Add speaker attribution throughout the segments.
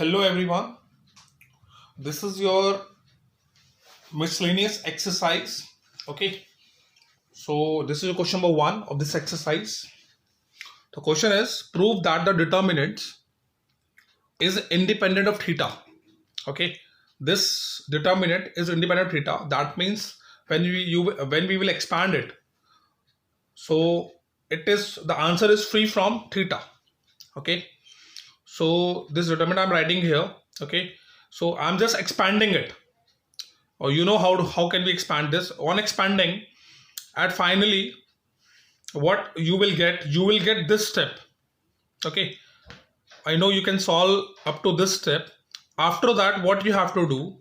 Speaker 1: Hello everyone, this is your miscellaneous exercise. Okay, so this is your question number 1 of this exercise. The question is prove that the determinant is independent of theta. Okay, this determinant is independent of theta. That means when we will expand it, so it is the answer is free from theta. Okay, so this determinant I'm writing here. Okay, so I'm just expanding it. Or you know how can we expand this? On expanding, and finally what you will get this step. Okay, I know you can solve up to this step. After that, what you have to do,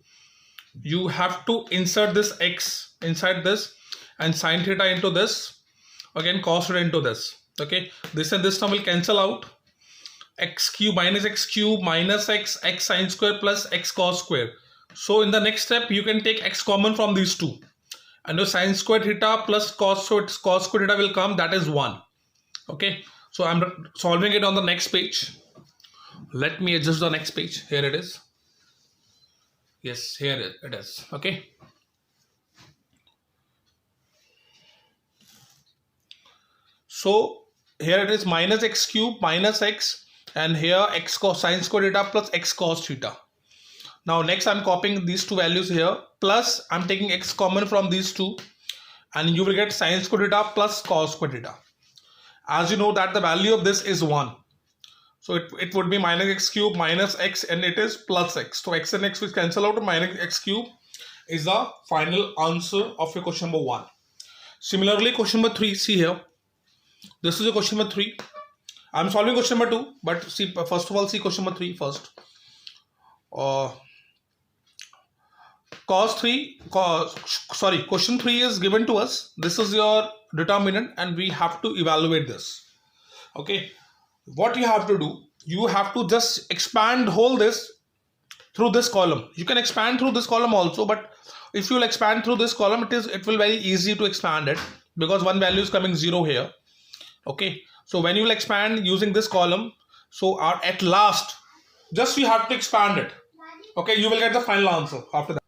Speaker 1: you have to insert this x inside this and sine theta into this, again cos theta into this. Okay, this and this term will cancel out. X cube minus x sine square plus x cos square. So in the next step you can take x common from these two, and your sine square theta plus cos square theta will come, that is 1. Okay, so I'm solving it on the next page. Let me adjust the next page. Here it is. Yes, here it is. Okay, so here it is minus x cube minus x, and here x cos sine square theta plus x cos theta. Now next I'm copying these two values here, plus I'm taking x common from these two, and you will get sine square theta plus cos square theta. As you know that the value of this is 1, so it would be minus x cube minus x, and it is plus x. So x and x will cancel out, minus x cube is the final answer of your question number 1. Similarly, question number 3, see here, this is your question number 3. I'm solving question number 2, but see, first of all, see question number 3 first. Question 3 is given to us. This is your determinant and we have to evaluate this. Okay, what you have to do, you have to just expand whole this through this column. You can expand through this column also, but if you will expand through this column, it will very easy to expand it, because one value is coming 0 here. Okay, so when you will expand using this column, so at last just you have to expand it. Okay, you will get the final answer after that.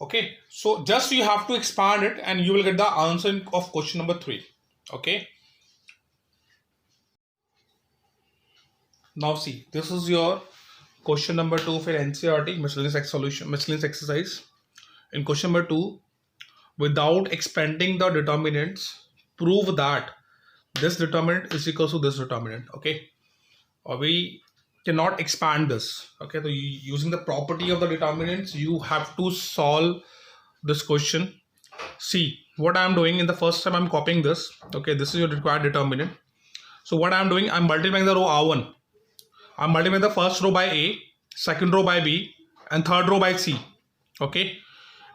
Speaker 1: Okay, so just you have to expand it and you will get the answer of question number 3. Okay, now see, this is your question number 2 for NCERT miscellaneous exercise. In question number 2, without expanding the determinants, prove that this determinant is equal to this determinant. Okay, or we cannot expand this. Okay, so using the property of the determinants, you have to solve this question. See what I am doing. In the first step, I'm copying this. Okay, this is your required determinant. So what I am doing, I'm multiplying the row R1. I'm multiplying the first row by A, second row by B, and third row by C. Okay,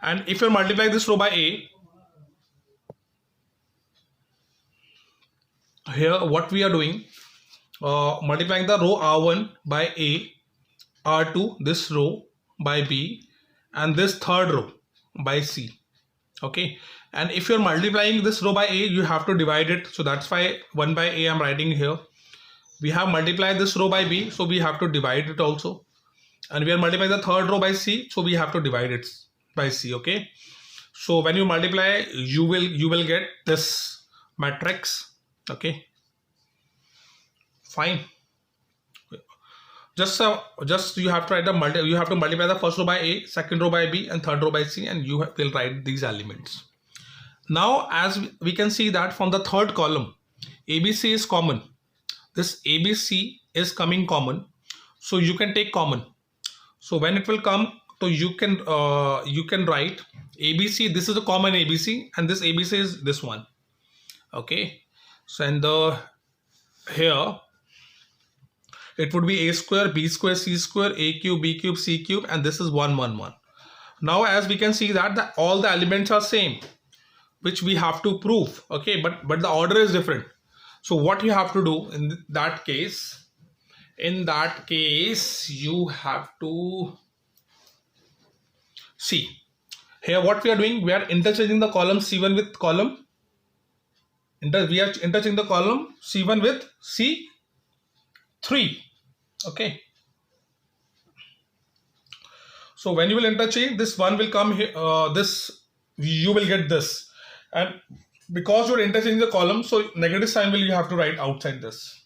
Speaker 1: and if you multiply this row by A, here what we are doing, multiplying the row R1 by A, R2 this row by B, and this third row by C. Okay, and if you're multiplying this row by A, you have to divide it. So that's why 1 by A I'm writing here. We have multiplied this row by B, so we have to divide it also. And we are multiplying the third row by C, so we have to divide it by C. Okay, so when you multiply, you will get this matrix. Okay, fine. Just you have to write you have to multiply the first row by A, second row by B, and third row by C, and you will write these elements. Now as we can see that from the third column, ABC is common. This ABC is coming common, so you can take common. So when it will come, so you can write ABC. This is the common ABC, and this ABC is this one. Okay, so and here it would be A square, B square, C square, A cube, B cube, C cube, and this is 1, 1, 1. Now as we can see that all the elements are same, which we have to prove. Okay, but the order is different. So what you have to do in that case, you have to see here what we are doing. We are interchanging the column C1 with column. We are interchanging the column C1 with C3. Okay, So when you will interchange, this 1 will come here, you will get this, and because you're interchanging the column, so negative sign will you have to write outside this.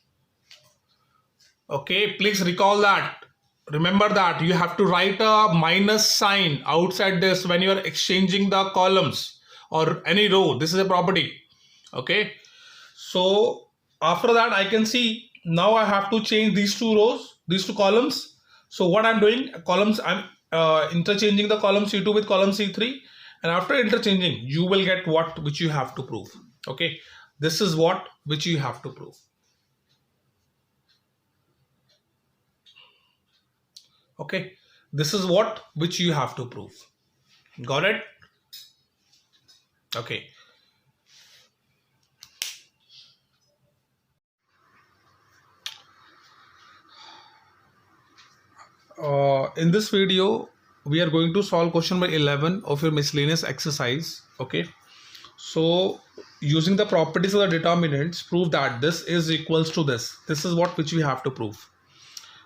Speaker 1: Okay, please recall that. Remember that you have to write a minus sign outside this when you are exchanging the columns or any row. This is a property. Okay, so after that I can see now I have to change these two rows, these two columns. So what I'm doing, columns, I'm interchanging the column C2 with column C3, and after interchanging you will get what which you have to prove. Okay, this is what which you have to prove. Okay, this is what which you have to prove. Got it? Okay. In this video we are going to solve question number 11 of your miscellaneous exercise. Okay, so using the properties of the determinants, prove that this is equals to this. This is what which we have to prove.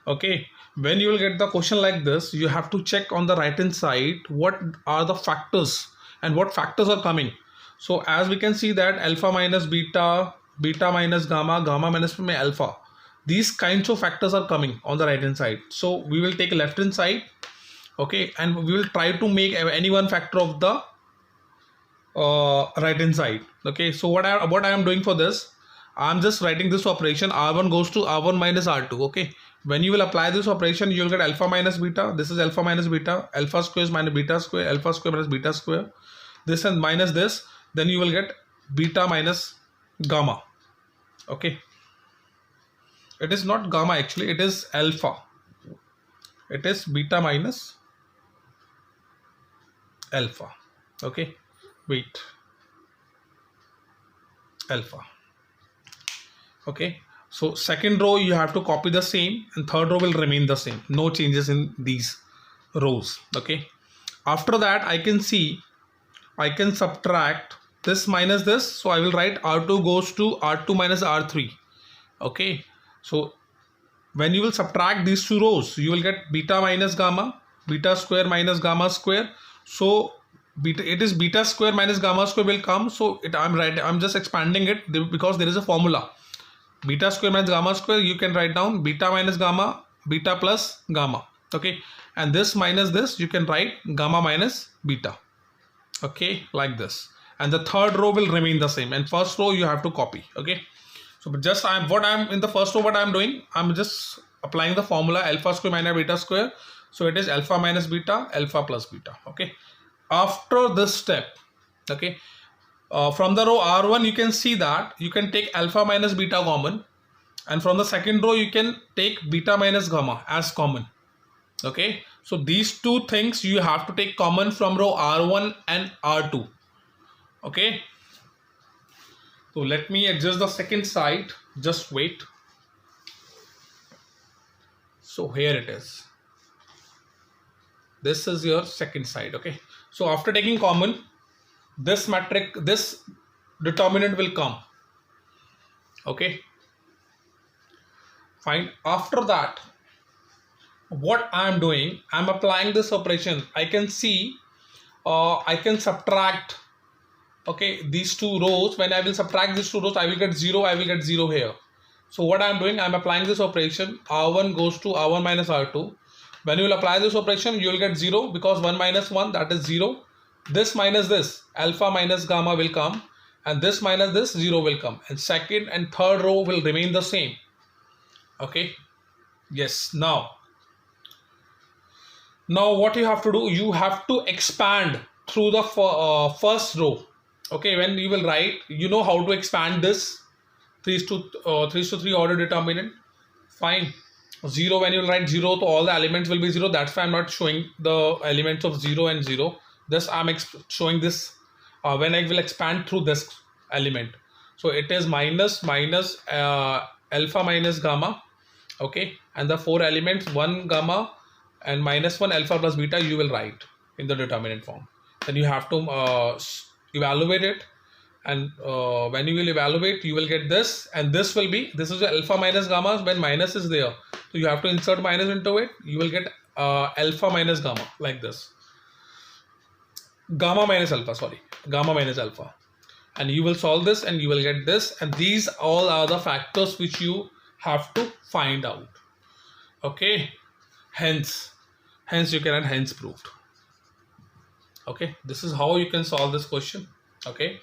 Speaker 1: Okay, when you will get the question like this, you have to check on the right hand side what are the factors and what factors are coming. So as we can see that alpha minus beta, beta minus gamma, gamma minus alpha, these kinds of factors are coming on the right hand side. So we will take left hand side, okay, and we will try to make any one factor of the right hand side. Okay, so what I am doing for this, I am just writing this operation. R1 goes to R1 minus R2. Okay, when you will apply this operation, you will get alpha minus beta. This is alpha minus beta. Alpha square is minus beta square. Alpha square minus beta square. This and minus this. Then you will get beta minus gamma. Okay, it is not gamma actually, it is alpha. It is beta minus alpha. Okay, wait, alpha. Okay, so second row you have to copy the same, and third row will remain the same. No changes in these rows. Okay, after that I can see I can subtract this minus this, so I will write R2 goes to R2 minus R3. Okay, so when you will subtract these two rows, you will get beta minus gamma, beta square minus gamma square. So beta, it is beta square minus gamma square will come. So I'm just expanding it because there is a formula. Beta square minus gamma square, you can write down beta minus gamma, beta plus gamma. Okay, and this minus this, you can write gamma minus beta. Okay, like this, and the third row will remain the same, and first row you have to copy. Okay, so just I'm in the first row, what I'm doing, I'm just applying the formula alpha square minus beta square. So it is alpha minus beta, alpha plus beta. Okay, after this step, okay, from the row R1 you can see that you can take alpha minus beta common, and from the second row you can take beta minus gamma as common. Okay, so these two things you have to take common from row R1 and R2. Okay, so let me adjust the second side, just wait. So here it is, this is your second side. Okay, so after taking common, this matrix, this determinant will come. Okay, fine. After that, what I am doing, I am applying this operation. I can see I can subtract, okay, these two rows. When I will subtract these two rows, I will get 0, I will get 0 here. So what I am doing, I am applying this operation. R1 goes to R1 minus R2. When you will apply this operation, you will get 0 because 1 minus 1, that is 0. This minus this, alpha minus gamma will come, and this minus this, 0 will come, and second and third row will remain the same. Okay, yes. Now what you have to do, you have to expand through the first row. Okay, when you will write, you know how to expand this 3:3 order determinant. Fine. 0, when you will write 0, so all the elements will be 0. That's why I'm not showing the elements of 0 and 0. This I'm showing this when I will expand through this element. So it is minus alpha minus gamma. Okay, and the 4 elements, 1 gamma and minus 1 alpha plus beta, you will write in the determinant form. Then you have to evaluate it, and when you will evaluate, you will get this, and this is the alpha minus gamma when minus is there. So you have to insert minus into it. You will get alpha minus gamma, like this. Gamma minus alpha, sorry, gamma minus alpha. And you will solve this and you will get this, and these all are the factors which you have to find out. Okay, hence you can add hence proved. Okay, this is how you can solve this question. Okay.